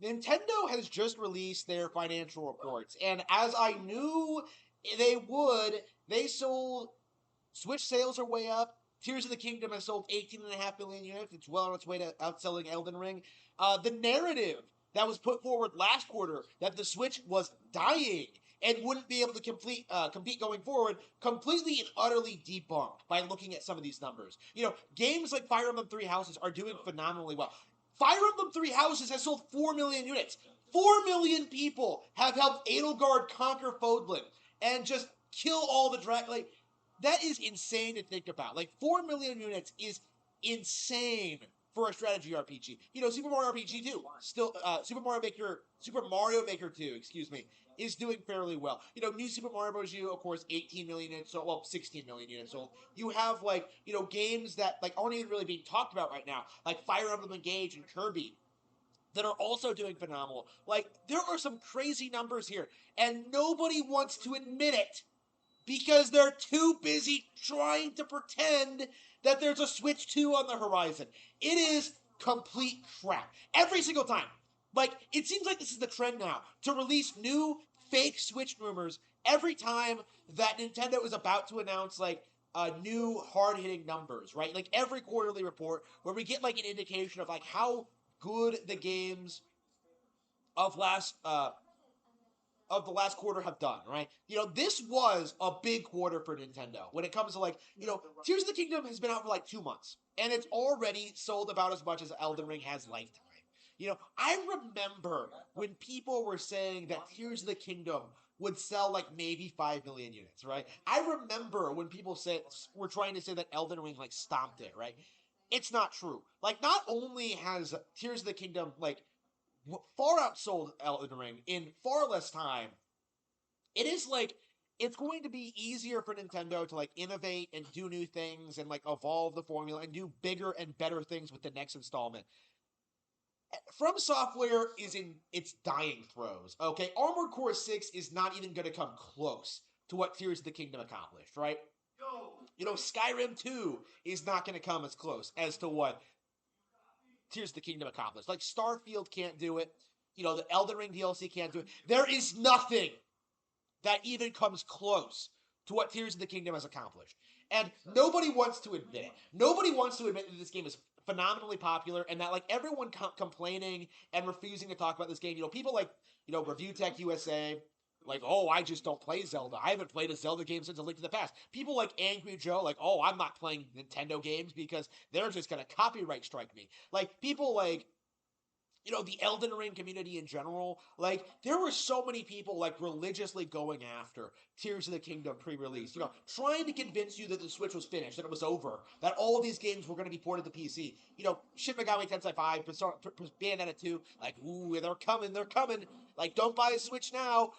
Nintendo has just released their financial reports, and as I knew they would, they sold Switch sales are way up. Tears of the Kingdom has sold 18.5 million units. It's well on its way to outselling Elden Ring. The narrative that was put forward last quarter that the Switch was dying and wouldn't be able to compete going forward, completely and utterly debunked by looking at some of these numbers. You know, games like Fire Emblem Three Houses are doing phenomenally well. Fire Emblem Three Houses has sold 4 million units. 4 million people have helped Edelgard conquer Fodlan and just kill all the like, that is insane to think about. Like 4 million units is insane for a strategy RPG. You know, Super Mario RPG 2, still Super Mario Maker 2, excuse me, is doing fairly well. You know, New Super Mario Bros. U, of course, 18 million units sold, well, 16 million units sold. You have like, you know, games that like aren't even really being talked about right now, like Fire Emblem Engage and Kirby, that are also doing phenomenal. Like, there are some crazy numbers here, and nobody wants to admit it because they're too busy trying to pretend that there's a Switch 2 on the horizon. It is complete crap. Every single time. Like, it seems like this is the trend now to release new fake Switch rumors every time that Nintendo is about to announce, like, new hard-hitting numbers, right? Like, every quarterly report where we get, like, an indication of, like, how good the games of the last quarter have done, right? You know, this was a big quarter for Nintendo when it comes to, like, you know, Tears of the Kingdom has been out for like 2 months, and it's already sold about as much as Elden Ring has lifetime. You know, I remember when people were saying that Tears of the Kingdom would sell like maybe 5 million units, right? I remember when people were trying to say that Elden Ring like stomped it, right? It's not true. Like, not only has Tears of the Kingdom like far outsold Elden Ring in far less time, it is like it's going to be easier for Nintendo to like innovate and do new things and like evolve the formula and do bigger and better things with the next installment. From Software is in its dying throes. Okay, Armored Core 6 is not even going to come close to what Tears of the Kingdom accomplished, right? You know, Skyrim 2 is not going to come as close as to what Tears of the Kingdom accomplished. Like, Starfield can't do it. You know, the Elden Ring DLC can't do it. There is nothing that even comes close to what Tears of the Kingdom has accomplished. And nobody wants to admit it. Nobody wants to admit that this game is phenomenally popular and that, like, everyone complaining and refusing to talk about this game. You know, people like, you know, Review Tech USA, like, oh, I just don't play Zelda. I haven't played a Zelda game since A Link to the Past. People like Angry Joe, like, oh, I'm not playing Nintendo games because they're just going to copyright strike me. Like, people like, you know, the Elden Ring community in general, like, there were so many people, like, religiously going after Tears of the Kingdom pre-release, you know, trying to convince you that the Switch was finished, that it was over, that all of these games were going to be ported to PC. You know, Shin Megami Tensei 5, Bayonetta 2, like, ooh, they're coming. Like, don't buy a Switch now.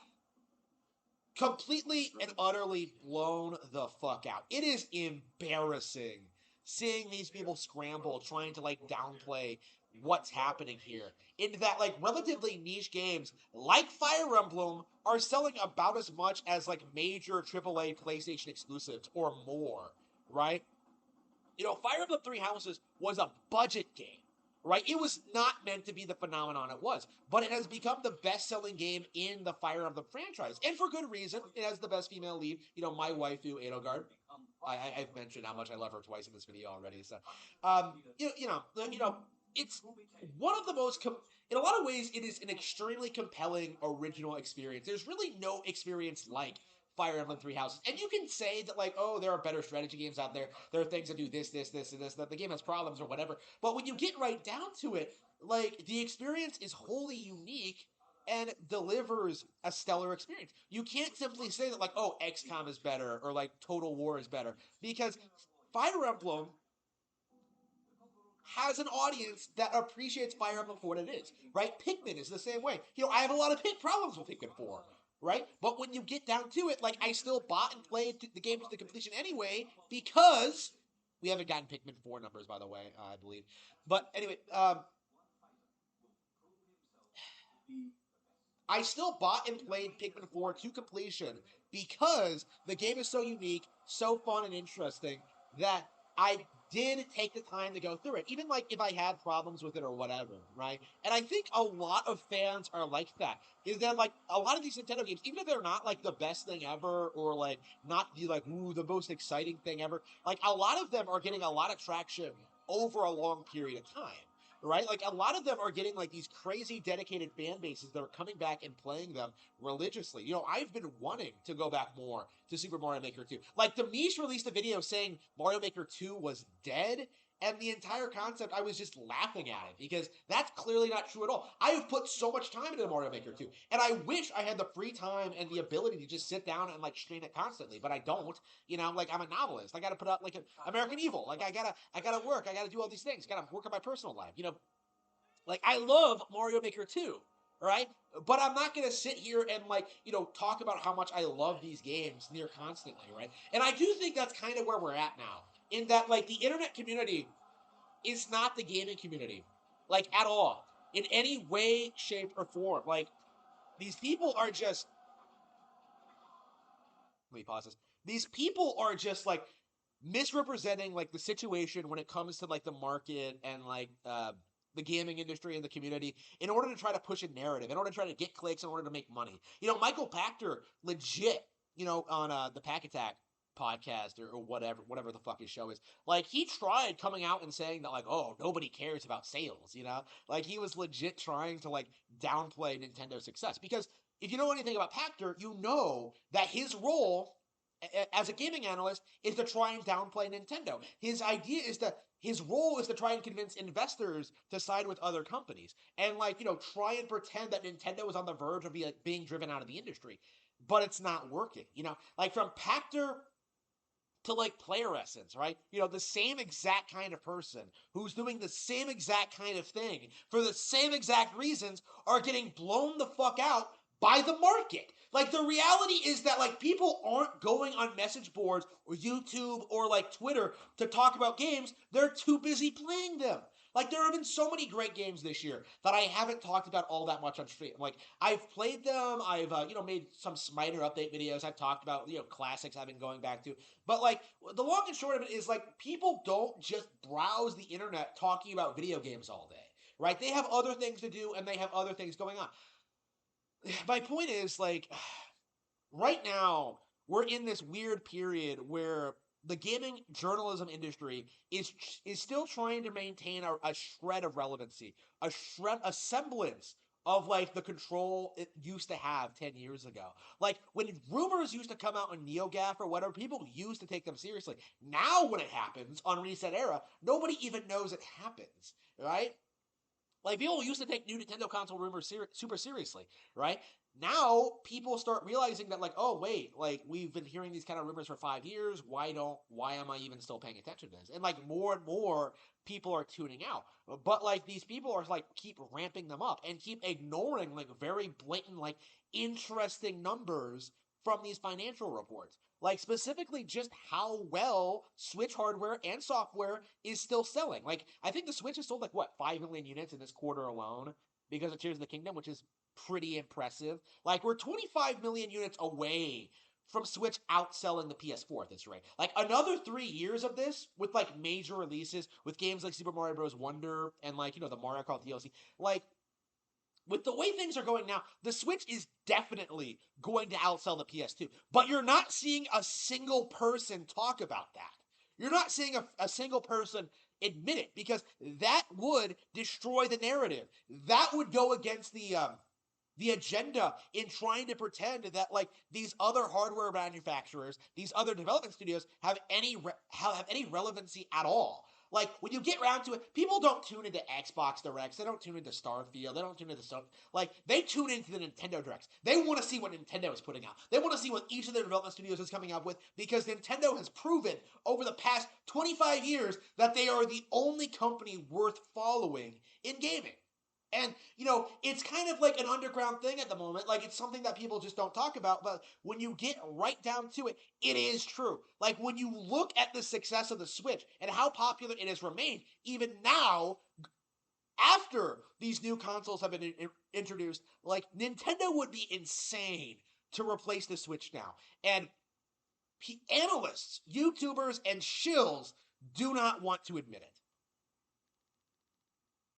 Completely and utterly blown the fuck out. It is embarrassing seeing these people scramble, trying to, like, downplay what's happening here. Into that, like, relatively niche games, like Fire Emblem, are selling about as much as, like, major AAA PlayStation exclusives or more, right? You know, Fire Emblem Three Houses was a budget game, right? It was not meant to be the phenomenon it was, but it has become the best-selling game in the Fire Emblem franchise, and for good reason. It has the best female lead, you know, my waifu, Edelgard. I've mentioned how much I love her twice in this video already, so, you know, it's one of the most, in a lot of ways, it is an extremely compelling, original experience. There's really no experience like Fire Emblem Three Houses. And you can say that, like, oh, there are better strategy games out there. There are things that do this, and this, that the game has problems or whatever. But when you get right down to it, like, the experience is wholly unique and delivers a stellar experience. You can't simply say that, like, oh, XCOM is better or, like, Total War is better. Because Fire Emblem has an audience that appreciates Fire Emblem for what it is, right? Pikmin is the same way. You know, I have a lot of problems with Pikmin 4, right? But when you get down to it, like, I still bought and played the game to the completion anyway because we haven't gotten Pikmin 4 numbers, by the way, I believe. But anyway, I still bought and played Pikmin 4 to completion because the game is so unique, so fun and interesting that I did take the time to go through it, even like if I had problems with it or whatever, right? And I think a lot of fans are like that. Is that like a lot of these Nintendo games, even if they're not like the best thing ever or like not the like ooh the most exciting thing ever, like a lot of them are getting a lot of traction over a long period of time. Right? Like a lot of them are getting like these crazy dedicated fan bases that are coming back and playing them religiously. You know, I've been wanting to go back more to Super Mario Maker 2. Like the Mish released a video saying Mario Maker 2 was dead, and the entire concept, I was just laughing at it because that's clearly not true at all. I have put so much time into Mario Maker 2, and I wish I had the free time and the ability to just sit down and like stream it constantly, but I don't. You know, like I'm a novelist. I got to put out like an American Evil. Like I gotta work. I gotta do all these things. Got to work on my personal life. You know, like I love Mario Maker 2, right? But I'm not gonna sit here and like, you know, talk about how much I love these games near constantly, right? And I do think that's kind of where we're at now. In that like the internet community is not the gaming community. Like at all. In any way, shape, or form. Like these people are just let me pause this. These people are just like misrepresenting like the situation when it comes to like the market and like the gaming industry and the community in order to try to push a narrative, in order to try to get clicks, in order to make money. You know, Michael Pachter legit, you know, on the Pack Attack podcast or whatever the fuck his show is. Like he tried coming out and saying that like, oh, nobody cares about sales, you know? Like he was legit trying to like downplay Nintendo's success because if you know anything about Pachter, you know that his role as a gaming analyst is to try and downplay Nintendo. His idea is that his role is to try and convince investors to side with other companies and like, you know, try and pretend that Nintendo is on the verge of being driven out of the industry. But it's not working, you know? Like from Pachter to like Player Essence, right? You know, the same exact kind of person who's doing the same exact kind of thing for the same exact reasons are getting blown the fuck out by the market. Like the reality is that like people aren't going on message boards or YouTube or like Twitter to talk about games. They're too busy playing them. Like there have been so many great games this year that I haven't talked about all that much on stream. Like I've played them, I've you know made some Smiter update videos. I've talked about you know classics I've been going back to. But like the long and short of it is like people don't just browse the internet talking about video games all day, right? They have other things to do and they have other things going on. My point is like right now we're in this weird period where the gaming journalism industry is still trying to maintain a shred of relevancy, a semblance of like the control it used to have 10 years ago. Like when rumors used to come out on NeoGAF or whatever, people used to take them seriously. Now when it happens on Reset Era, nobody even knows it happens, right? Like people used to take new Nintendo console rumors super seriously, right? Now people start realizing that like, oh wait, like we've been hearing these kind of rumors for 5 years. Why am I even still paying attention to this? And like more and more people are tuning out. But like these people are like keep ramping them up and keep ignoring like very blatant like interesting numbers from these financial reports. Like specifically just how well Switch hardware and software is still selling. Like I think the Switch has sold like what 5 million units in this quarter alone because of Tears of the Kingdom, which is pretty impressive. Like we're 25 million units away from Switch outselling the PS4 at this rate. Like another 3 years of this with like major releases with games like Super Mario Bros. Wonder and like you know the Mario Kart DLC. Like with the way things are going now, the Switch is definitely going to outsell the PS2. But you're not seeing a single person talk about that. You're not seeing a single person admit it because that would destroy the narrative. That would go against the agenda in trying to pretend that like these other hardware manufacturers, these other development studios have any relevancy at all. Like when you get around to it, people don't tune into Xbox Directs. They don't tune into Starfield. They don't tune into like they tune into the Nintendo Directs. They want to see what Nintendo is putting out. They want to see what each of their development studios is coming up with because Nintendo has proven over the past 25 years that they are the only company worth following in gaming. And, you know, it's kind of like an underground thing at the moment. Like, it's something that people just don't talk about. But when you get right down to it, it is true. Like, when you look at the success of the Switch and how popular it has remained, even now, after these new consoles have been introduced, like, Nintendo would be insane to replace the Switch now. And analysts, YouTubers, and shills do not want to admit it.